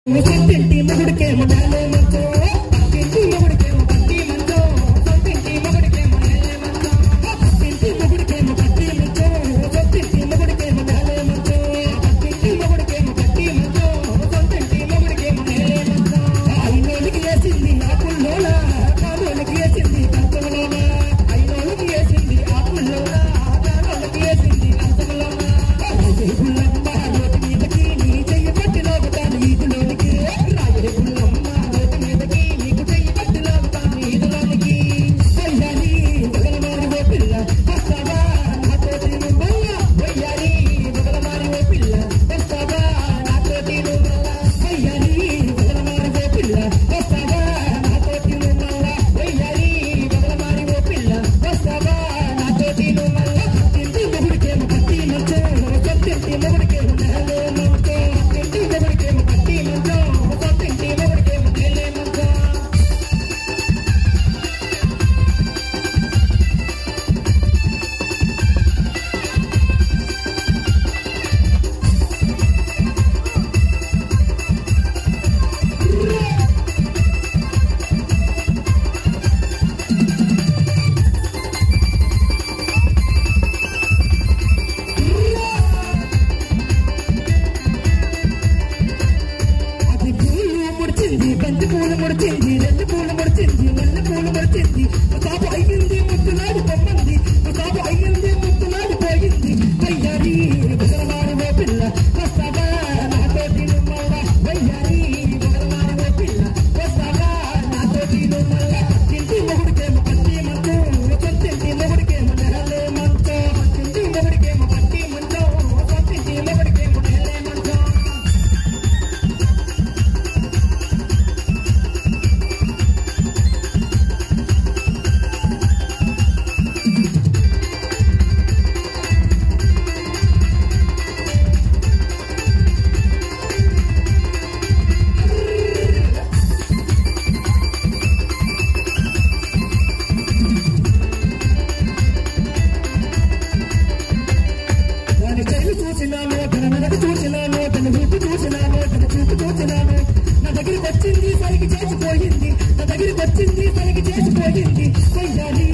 సొంతింటి మొగుడికేమో నేలే మంచో, పక్కింటి మొగుడికేమో పట్టి మంచో, సొంతింటి మొగుడికేమో నేలే మంచో, పక్కింటి మొగుడికేమో పట్టి మంచో, సొంతింటి మొగుడికేమో నేలే మంచో, పక్కింటి మొగుడికేమో పట్టి మంచో, సొంతింటి మొగుడికేమో నేలే మంచో. అయినోళ్ళకి వేసింది ఆకుల్లోనా, కానోళ్ళకి వేసింది కంచంలోనా, అయినోళ్ళకి వేసింది ఆకుల్లోనా, కానోళ్ళకి వేసింది కంచంలోనా. గుల్లమ్మ నోటి మీదకి నీ చెయ్యి పట్టి లోగుతాను ఈదులోనికి, రాయుడి గుల్లమ్మ నోటి మీదకి నీకు చెయ్యి పట్టి లోగుతాను ఈదులోనికి. వయ్యారి మొగలమారి ఓ పిల్ల వస్తావా నాతోటి నువ్వల్ల, వయ్యారి మొగలమారి ఓ పిల్ల వస్తావా నాతోటి నువ్వల్ల, వయ్యారి మొగలమారి ఓ పిల్ల వస్తావా నాతోటి నువ్వల్ల, వయ్యారి మొగలమారి ఓ పిల్ల వస్తావా నాతోటి నువ్వల్ల. పక్కింటి మొగుడికేమో పట్టి మంచో, సొంతింటి మొగుడికేమో నేలే మంచో, పక్కింటి మొగుడికేమో పట్టి మంచో, సొంతింటి మొగుడికేమో నేలే మంచో. అది పూలు ముడిచింది, బంతి పూలు ముడిచింది, రెల్లి పూలు ముడిచింది, మల్లె పూలు ముడిచింది, ముసాబు అయ్యింది ముద్దులాడి పొమ్మంది, ముసాబు అయ్యింది ముద్దులాడి పోయింది. వయ్యారి మొగలమారి ఓ పిల్ల వస్తావా నాతోటి నువ్వల్ల, వయ్యారి మొగలమారి ఓ పిల్ల వస్తావా నాతోటి నువ్వల్ల. పక్కింటి మొగుడికేమో పట్టి మంచో, సొంతింటి మొగుడికేమో నేలే మంచో, పక్కింటి మొగుడికేమో పట్టి మంచో, సొంతింటి మొగుడికేమో నేలే మంచో. వాని చెయ్యి చూసినాను, తన మెదడు చూసినాను, తన రూపు చూసినాను, తన చూపు చూసినాను. నా దగ్గరికి వచ్చింది సరికి చేసిపోయింది, నా దగ్గరికి వచ్చింది సరికి చేసిపోయింది. వయ్యారి